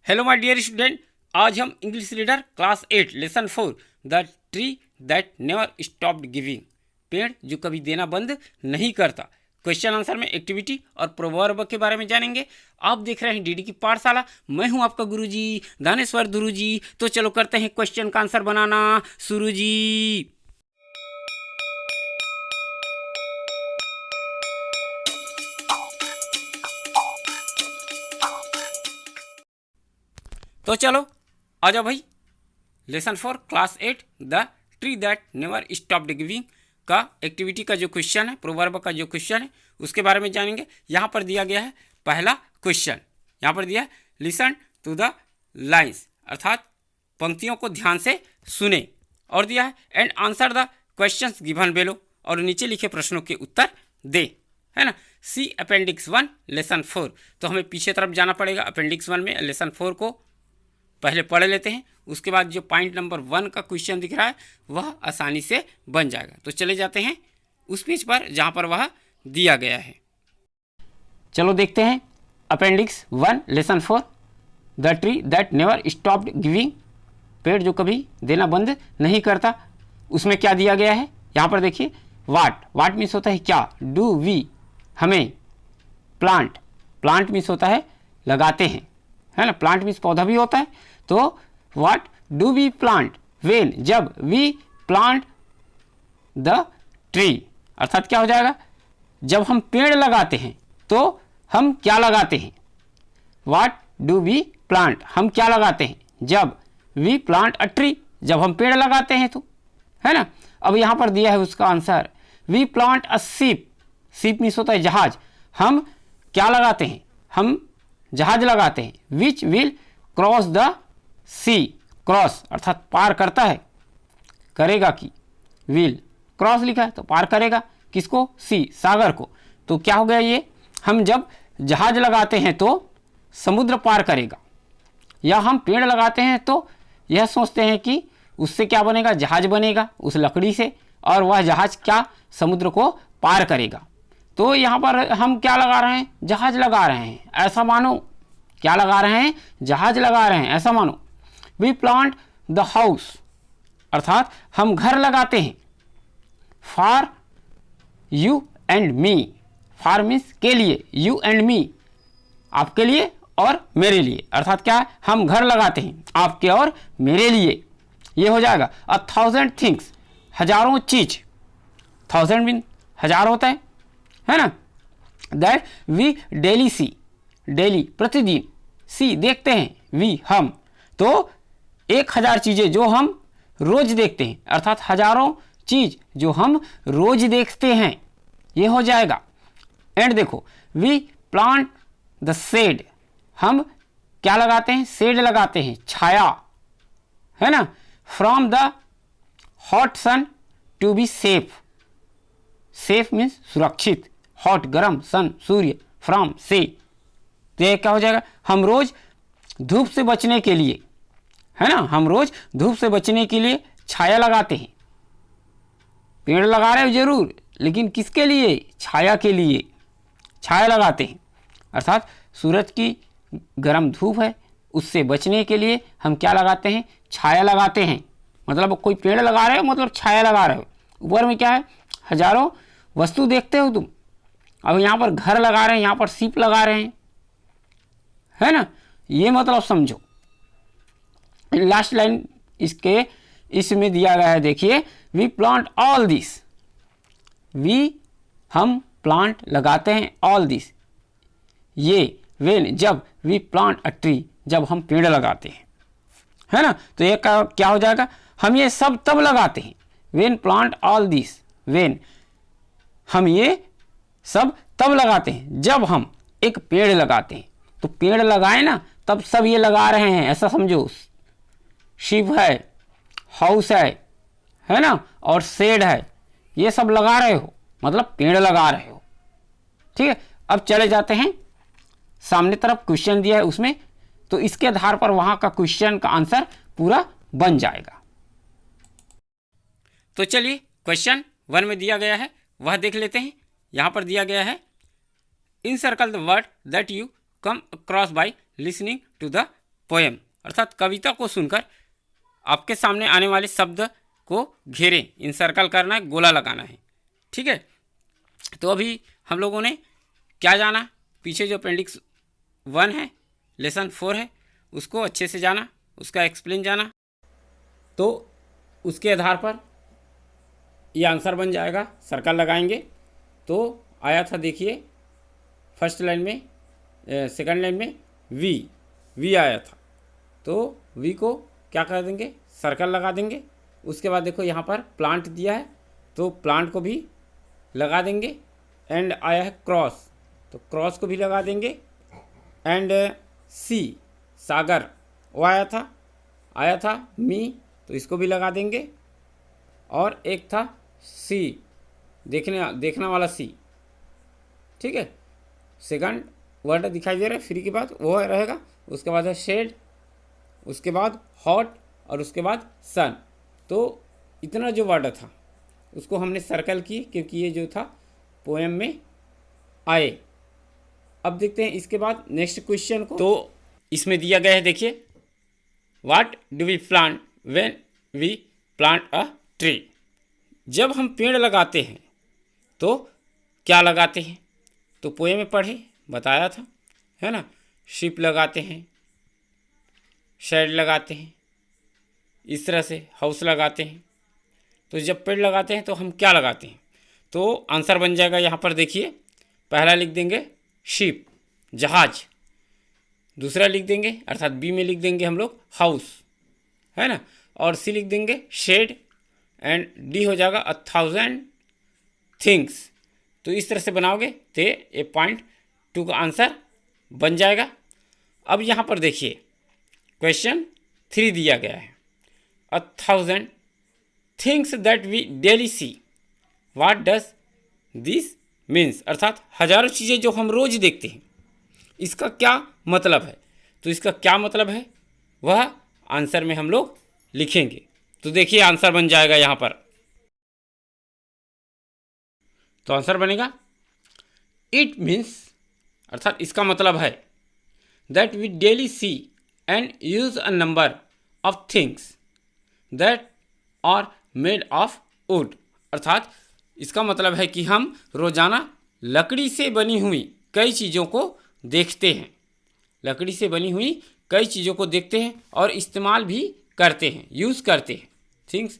Hello my dear student, आज हम English reader class 8 lesson 4 the tree that never stopped giving, पेड़ जो कभी देना बंद नहीं करता, क्वेश्चन आंसर में एक्टिविटी और प्रोवर्ब के बारे में जानेंगे। आप देख रहे हैं डीडी की पाठशाला। मैं हूं आपका गुरुजी दानेश्वर गुरु जी। तो चलो करते हैं क्वेश्चन का आंसर बनाना शुरू जी। तो चलो आ जाओ भाई। Lesson 4 class 8 the tree that never stopped giving का एक्टिविटी का जो क्वेश्चन है, प्रोवर्ब का जो क्वेश्चन है, उसके बारे में जानेंगे। यहाँ पर दिया गया है पहला क्वेश्चन, यहाँ पर दिया है लिसन टू द लाइन्स, अर्थात पंक्तियों को ध्यान से सुने, और दिया है and answer the questions given below, और नीचे लिखे प्रश्नों के उत्तर दे, है ना। See appendix 1 lesson 4। तो हमें पीछे तरफ जाना पड़ेगा। अपेंडिक्स 1 में लेसन 4 को पहले पढ़ लेते हैं, उसके बाद जो पॉइंट नंबर 1 का क्वेश्चन दिख रहा है वह आसानी से बन जाएगा। तो चले जाते हैं उस पेज पर जहां पर वह दिया गया है। चलो देखते हैं appendix 1 lesson 4 the tree that never stopped giving, पेड़ जो कभी देना बंद नहीं करता। उसमें क्या दिया गया है, यहाँ पर देखिए वाट मीन्स होता है क्या, डू वी हमें, प्लांट मीन्स होता है लगाते हैं, है ना। प्लांट मीन्स पौधा भी होता है। तो what do we plant when, जब वी प्लांट द ट्री, अर्थात क्या हो जाएगा, जब हम पेड़ लगाते हैं तो हम क्या लगाते हैं। व्हाट डू वी प्लांट, हम क्या लगाते हैं, जब वी प्लांट अ ट्री, जब हम पेड़ लगाते हैं तो, है ना। अब यहाँ पर दिया है उसका answer, we plant a ship means होता है जहाज, हम क्या लगाते हैं, हम जहाज लगाते हैं। Which will cross the sea, cross अर्थात पार करता है, करेगा कि, विल क्रॉस लिखा है तो पार करेगा किसको, सी सागर को। तो क्या हो गया ये, हम जब जहाज लगाते हैं तो समुद्र पार करेगा, या हम पेड़ लगाते हैं तो यह सोचते हैं कि उससे क्या बनेगा, जहाज बनेगा उस लकड़ी से, और वह जहाज क्या समुद्र को पार करेगा। तो यहाँ पर हम क्या लगा रहे हैं, जहाज लगा रहे हैं, ऐसा मानो। क्या लगा रहे हैं, जहाज लगा रहे हैं, ऐसा मानो। वी प्लांट द हाउस, अर्थात हम घर लगाते हैं। For you and me, for means के लिए, यू एंड मी आपके लिए और मेरे लिए, अर्थात क्या है, हम घर लगाते हैं आपके और मेरे लिए। ये हो जाएगा 1000 थिंग्स, हजारों चीज, 1000 मीन हजार होता है ना। That we daily see, daily प्रतिदिन, सी देखते हैं, वी हम, तो 1000 चीजें जो हम रोज देखते हैं, अर्थात हजारों चीज जो हम रोज देखते हैं, ये हो जाएगा। एंड देखो वी प्लांट द शेड, हम क्या लगाते हैं, शेड लगाते हैं, छाया, है ना। From the hot sun to be safe, safe means सुरक्षित, हॉट गरम, सन सूर्य, फ्रॉम से, तो ये क्या हो जाएगा, हम रोज धूप से बचने के लिए, है ना, हम रोज धूप से बचने के लिए छाया लगाते हैं। पेड़ लगा रहे हो जरूर, लेकिन किसके लिए, छाया के लिए छाया लगाते हैं, अर्थात सूरज की गर्म धूप है उससे बचने के लिए हम क्या लगाते हैं, छाया लगाते हैं। मतलब कोई पेड़ लगा रहे हो मतलब छाया लगा रहे हो। ऊपर में क्या है, हजारों वस्तु देखते हो तुम। अब यहाँ पर घर लगा रहे हैं, यहाँ पर शिप लगा रहे हैं, है ना, ये मतलब समझो। लास्ट लाइन इसके इसमें दिया गया है, देखिए we plant all this, we हम प्लांट लगाते हैं, ऑल दिस ये, वेन जब वी प्लांट अ ट्री, जब हम पेड़ लगाते हैं, है ना। तो ये क्या हो जाएगा, हम ये सब तब लगाते हैं, when plant all this, when हम ये सब तब लगाते हैं जब हम एक पेड़ लगाते हैं। तो पेड़ लगाए ना तब सब ये लगा रहे हैं, ऐसा समझो। शिप है, हाउस है ना, और शेड है, ये सब लगा रहे हो, मतलब पेड़ लगा रहे हो। ठीक है, अब चले जाते हैं सामने तरफ, क्वेश्चन दिया है उसमें, तो इसके आधार पर वहां का क्वेश्चन का आंसर पूरा बन जाएगा। तो चलिए क्वेश्चन 1 में दिया गया है वह देख लेते हैं। यहां पर दिया गया है, encircle the word that you come across by listening to the poem अर्थात कविता को सुनकर आपके सामने आने वाले शब्द को घेरें, इंसर्कल करना है, गोला लगाना है। ठीक है, तो अभी हम लोगों ने क्या जाना, पीछे जो अपेंडिक्स 1 है, लेसन 4 है, उसको अच्छे से जाना, उसका एक्सप्लेन जाना। तो उसके आधार पर ये आंसर बन जाएगा, सर्कल लगाएंगे। तो आया था, देखिए फर्स्ट लाइन में, सेकंड लाइन में वी आया था, तो वी को क्या कर देंगे, सर्कल लगा देंगे। उसके बाद देखो यहाँ पर प्लांट दिया है, तो प्लांट को भी लगा देंगे। एंड आया है क्रॉस, तो क्रॉस को भी लगा देंगे। एंड सी, सागर, वो आया था मी, तो इसको भी लगा देंगे। और एक था सी, देखना वाला सी। ठीक है, सेकंड वर्ड दिखाई दे रहा है फ्री के बाद, वो रहेगा। उसके बाद है शेड, उसके बाद हॉट, और उसके बाद सन। तो इतना जो वर्ड था उसको हमने सर्कल की, क्योंकि ये जो था पोएम में आए। अब देखते हैं इसके बाद नेक्स्ट क्वेश्चन को। तो इसमें दिया गया है, देखिए, what do we plant when we plant a tree. जब हम पेड़ लगाते हैं तो क्या लगाते हैं, तो पोएम में पढ़े बताया था, है ना। शिप लगाते हैं, शेड लगाते हैं, इस तरह से हाउस लगाते हैं। तो जब पेड़ लगाते हैं तो हम क्या लगाते हैं, तो आंसर बन जाएगा यहाँ पर, देखिए पहला लिख देंगे शिप, जहाज। दूसरा लिख देंगे, अर्थात बी में लिख देंगे हम लोग हाउस, है ना। और सी लिख देंगे शेड, एंड डी हो जाएगा 1000 थिंग्स। तो इस तरह से बनाओगे तो ये पॉइंट 2 का आंसर बन जाएगा। अब यहाँ पर देखिए क्वेश्चन 3 दिया गया है, 1000 things that we daily see, what does this means. अर्थात हजारों चीज़ें जो हम रोज देखते हैं, इसका क्या मतलब है। तो इसका क्या मतलब है वह आंसर में हम लोग लिखेंगे। तो देखिए आंसर बन जाएगा यहाँ पर, तो आंसर बनेगा इट मीन्स, अर्थात इसका मतलब है that we daily see and use a number of things that are made of wood. अर्थात इसका मतलब है कि हम रोजाना लकड़ी से बनी हुई कई चीज़ों को देखते हैं, लकड़ी से बनी हुई कई चीज़ों को देखते हैं और इस्तेमाल भी करते हैं, यूज़ करते हैं। Things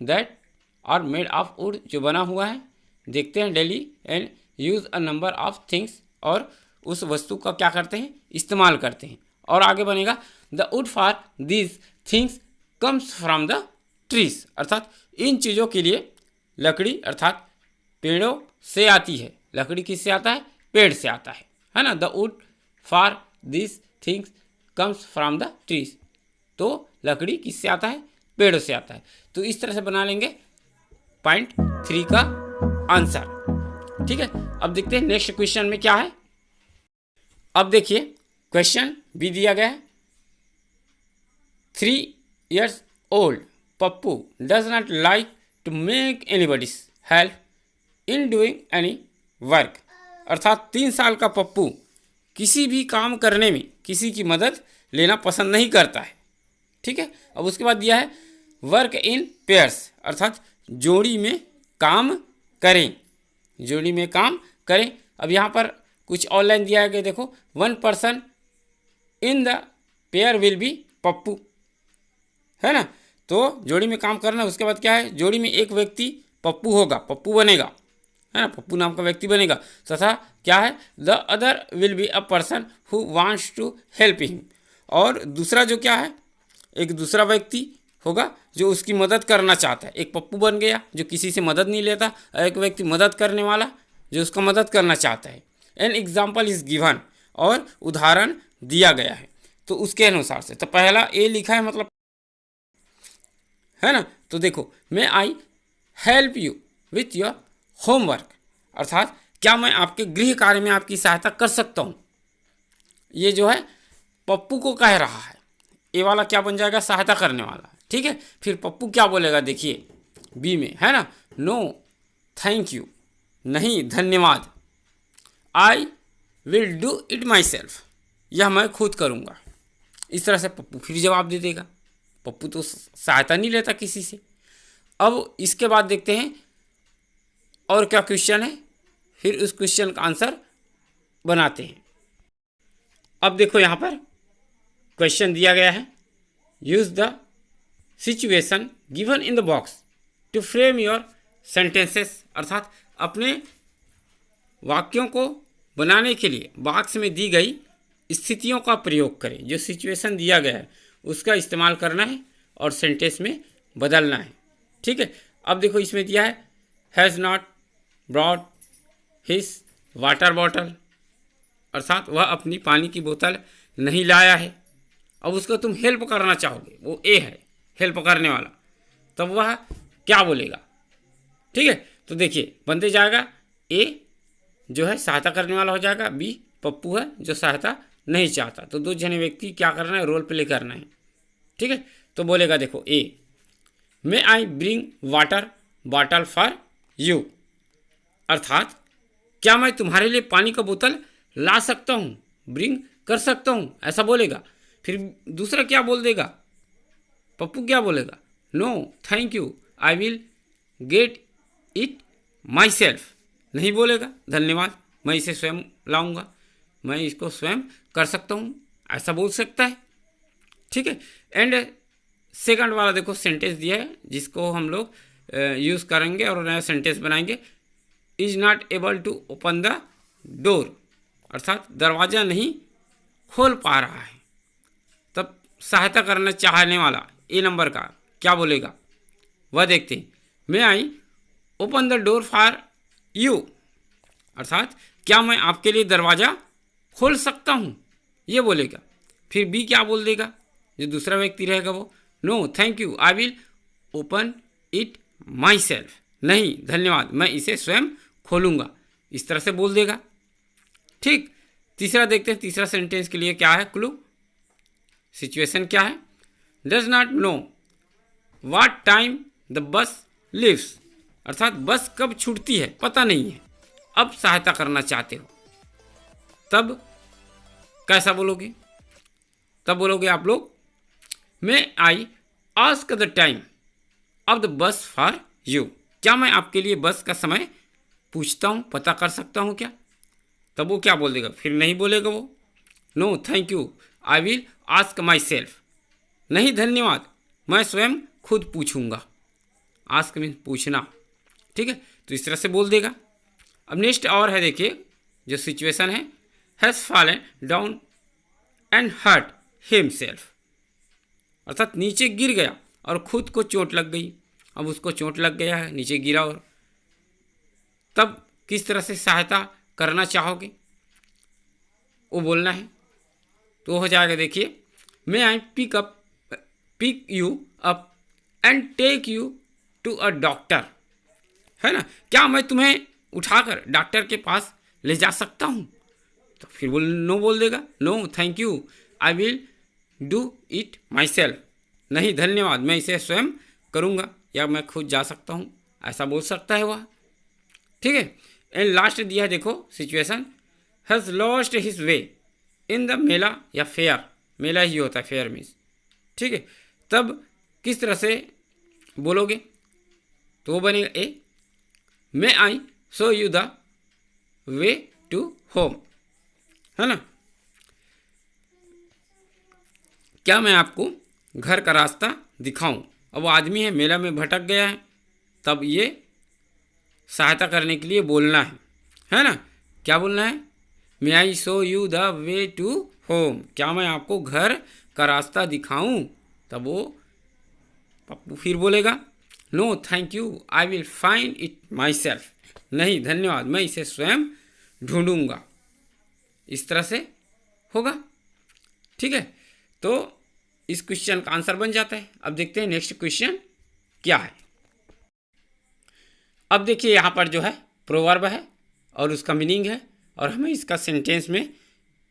that are made of wood, जो बना हुआ है, देखते हैं daily. And use a number of things, और उस वस्तु का क्या करते हैं, इस्तेमाल करते हैं। और आगे बनेगा the wood for this things comes from the trees. अर्थात इन चीज़ों के लिए लकड़ी अर्थात पेड़ों से आती है। लकड़ी किससे आता है, पेड़ से आता है ना। The wood for this things comes from the trees, तो लकड़ी किससे आता है, पेड़ों से आता है। तो इस तरह से बना लेंगे पॉइंट 3 का आंसर। ठीक है, अब देखते हैं नेक्स्ट क्वेश्चन में क्या है। अब देखिए क्वेश्चन बी दिया गया है, 3 years old Pappu does not like to make anybody's help in doing any work. अर्थात 3 साल का पप्पू किसी भी काम करने में किसी की मदद लेना पसंद नहीं करता है। ठीक है, अब उसके बाद दिया है वर्क इन पेयर्स, अर्थात जोड़ी में काम करें, जोड़ी में काम करें। अब यहाँ पर कुछ ऑनलाइन दिया है कि देखो 1 person in the pair will be Pappu, है ना। तो जोड़ी में काम करना, उसके बाद क्या है, जोड़ी में एक व्यक्ति पप्पू होगा, पप्पू बनेगा, है ना, पप्पू नाम का व्यक्ति बनेगा। तथा क्या है, the other will be a person who wants to help him. और दूसरा जो क्या है, एक दूसरा व्यक्ति होगा जो उसकी मदद करना चाहता है। एक पप्पू बन गया जो किसी से मदद नहीं लेता, और एक व्यक्ति मदद करने वाला जो उसका मदद करना चाहता है। एन एग्जाम्पल इज गिवन, और उदाहरण दिया गया है। तो उसके अनुसार से, तो पहला ए लिखा है, मतलब, है ना। तो देखो, may I help you with your homework, अर्थात क्या मैं आपके गृह कार्य में आपकी सहायता कर सकता हूँ। ये जो है पप्पू को कह रहा है, ये वाला क्या बन जाएगा, सहायता करने वाला। ठीक है, फिर पप्पू क्या बोलेगा, देखिए बी में, है ना, नो थैंक यू, नहीं धन्यवाद। आई will do it my self, यह मैं खुद करूँगा। इस तरह से पप्पू फिर जवाब दे देगा। पप्पू तो सहायता नहीं लेता किसी से। अब इसके बाद देखते हैं और क्या क्वेश्चन है, फिर उस क्वेश्चन का आंसर बनाते हैं। अब देखो यहाँ पर क्वेश्चन दिया गया है, use the situation given in the box to frame your sentences, अर्थात अपने वाक्यों को बनाने के लिए बॉक्स में दी गई स्थितियों का प्रयोग करें। जो सिचुएशन दिया गया है उसका इस्तेमाल करना है और सेंटेंस में बदलना है। ठीक है, अब देखो इसमें दिया है has not brought his water bottle, अर्थात वह अपनी पानी की बोतल नहीं लाया है। अब उसको तुम हेल्प करना चाहोगे, वो ए है हेल्प करने वाला, तब वह क्या बोलेगा। ठीक है, तो देखिए बनते जाएगा ए जो है सहायता करने वाला हो जाएगा, बी पप्पू है जो सहायता नहीं चाहता। तो दो जने व्यक्ति क्या करना है, रोल प्ले करना है। ठीक है, तो बोलेगा देखो ए, may I bring water bottle for you, अर्थात क्या मैं तुम्हारे लिए पानी का बोतल ला सकता हूँ, ब्रिंग कर सकता हूँ, ऐसा बोलेगा। फिर दूसरा क्या बोल देगा, पप्पू क्या बोलेगा, no thank you I will get it myself, नहीं बोलेगा धन्यवाद मैं इसे स्वयं लाऊंगा, मैं इसको स्वयं कर सकता हूँ, ऐसा बोल सकता है। ठीक है, एंड सेकंड वाला देखो सेंटेंस दिया है जिसको हम लोग यूज़ करेंगे और नया सेंटेंस बनाएंगे। Is not able to open the door, अर्थात दरवाज़ा नहीं खोल पा रहा है। तब सहायता करना चाहने वाला ए नंबर का क्या बोलेगा, वह देखते हैं। May I open the door for you, अर्थात क्या मैं आपके लिए दरवाज़ा खोल सकता हूँ, ये बोलेगा। फिर बी क्या बोल देगा, जो दूसरा व्यक्ति रहेगा वो, no thank you I will open it myself, नहीं धन्यवाद मैं इसे स्वयं खोलूँगा, इस तरह से बोल देगा। ठीक, तीसरा देखते हैं, तीसरा सेंटेंस के लिए क्या है क्लू, सिचुएशन क्या है, does not know what time the bus leaves, अर्थात बस कब छूटती है पता नहीं है, अब सहायता करना चाहते हो। तब कैसा बोलोगे, तब बोलोगे आप लोग, may I ask the time of the bus for you, क्या मैं आपके लिए बस का समय पूछता हूँ, पता कर सकता हूँ क्या। तब वो क्या बोल देगा, फिर नहीं बोलेगा वो, no thank you I will ask myself, नहीं धन्यवाद मैं स्वयं खुद पूछूंगा, आस्क मीन पूछना। ठीक है, तो इस तरह से बोल देगा। अब नेक्स्ट और है, देखिए जो सिचुएशन है, has fallen down and hurt himself, अर्थात नीचे गिर गया और खुद को चोट लग गई। अब उसको चोट लग गया है, नीचे गिरा, और तब किस तरह से सहायता करना चाहोगे वो बोलना है। तो हो जाएगा, देखिए may I pick you up and take you to a doctor, है ना, क्या मैं तुम्हें उठाकर डॉक्टर के पास ले जा सकता हूँ। तो फिर नो बोल देगा, no thank you I will do it myself, नहीं धन्यवाद मैं इसे स्वयं करूँगा या मैं खुद जा सकता हूँ, ऐसा बोल सकता है वह। ठीक है, एंड लास्ट दिया है देखो situation, has lost his way in the mela या फेयर, मेला ही होता है फेयर मीन्स। ठीक है, तब किस तरह से बोलोगे, तो वो बनेगा ए, may I show you the way to home, है ना, क्या मैं आपको घर का रास्ता दिखाऊं। अब वो आदमी है मेला में भटक गया है, तब ये सहायता करने के लिए बोलना है ना, क्या बोलना है, may I show you the way to home, क्या मैं आपको घर का रास्ता दिखाऊं। तब वो पप्पू फिर बोलेगा, no thank you I will find it myself, नहीं धन्यवाद मैं इसे स्वयं ढूंढूंगा, इस तरह से होगा। ठीक है, तो इस क्वेश्चन का आंसर बन जाता है। अब देखते हैं नेक्स्ट क्वेश्चन क्या है। अब देखिए यहाँ पर जो है प्रोवर्ब है और उसका मीनिंग है, और हमें इसका सेंटेंस में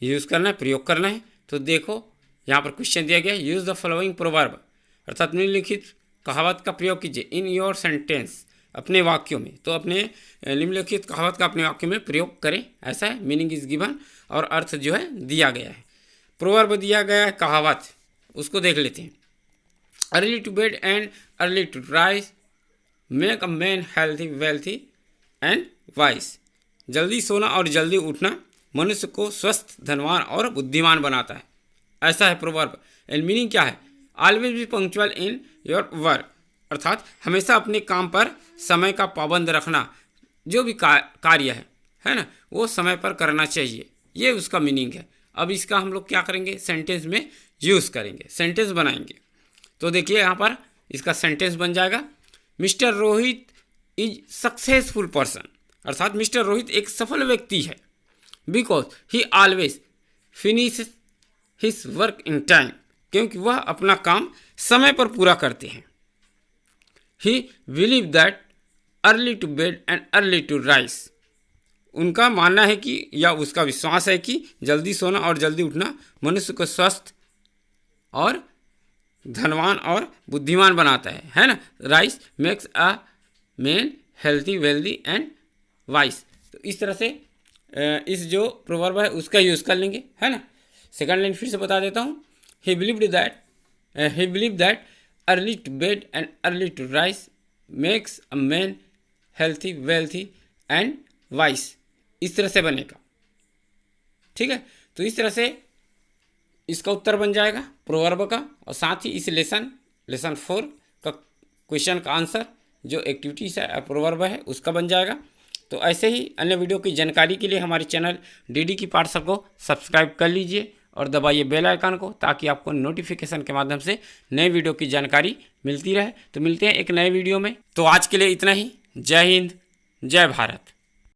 यूज़ करना है, प्रयोग करना है। तो देखो यहाँ पर क्वेश्चन दिया गया है, यूज़ द फॉलोइंग प्रोवर्ब, अर्थात निम्नलिखित कहावत का प्रयोग कीजिए इन योर सेंटेंस, अपने वाक्यों में। तो अपने निम्नलिखित कहावत का अपने वाक्य में प्रयोग करें, ऐसा है, मीनिंग इज गिवन और अर्थ जो है दिया गया है। प्रोवर्ब दिया गया है कहावत, उसको देख लेते हैं। Early to bed and early to rise make a man healthy wealthy and wise. जल्दी सोना और जल्दी उठना मनुष्य को स्वस्थ, धनवान और बुद्धिमान बनाता है, ऐसा है प्रोवर्ब। एंड मीनिंग क्या है? Always be punctual in your work, अर्थात हमेशा अपने काम पर समय का पाबंद रखना। जो भी कार्य है ना, वो समय पर करना चाहिए, ये उसका मीनिंग है। अब इसका हम लोग क्या करेंगे? सेंटेंस में यूज़ करेंगे, सेंटेंस बनाएंगे। तो देखिए यहाँ पर इसका सेंटेंस बन जाएगा, mister Rohit is successful person, अर्थात मिस्टर रोहित एक सफल व्यक्ति है। Because he always finish his work in time, क्योंकि वह अपना काम समय पर पूरा करते हैं। He believe that early to bed and early to rise, उनका मानना है कि, या उसका विश्वास है कि जल्दी सोना और जल्दी उठना मनुष्य को स्वस्थ और धनवान और बुद्धिमान बनाता है ना। Rise makes a man healthy wealthy and wise. तो इस तरह से इस जो प्रोवर्ब है उसका यूज़ कर लेंगे, है ना। सेकंड लाइन फिर से बता देता हूँ। He believe that early to bed and early to rise makes a man healthy wealthy and wise. इस तरह से बनेगा, ठीक है। तो इस तरह से इसका उत्तर बन जाएगा प्रोवर्ब का, और साथ ही इस लेसन 4 का क्वेश्चन का आंसर जो एक्टिविटीज है प्रोवर्ब है उसका बन जाएगा। तो ऐसे ही अन्य वीडियो की जानकारी के लिए हमारे चैनल डीडी की पाठशाला को सब्सक्राइब कर लीजिए और दबाइए बेल आइकन को, ताकि आपको नोटिफिकेशन के माध्यम से नए वीडियो की जानकारी मिलती रहे। तो मिलते हैं एक नए वीडियो में। तो आज के लिए इतना ही। जय हिंद, जय भारत।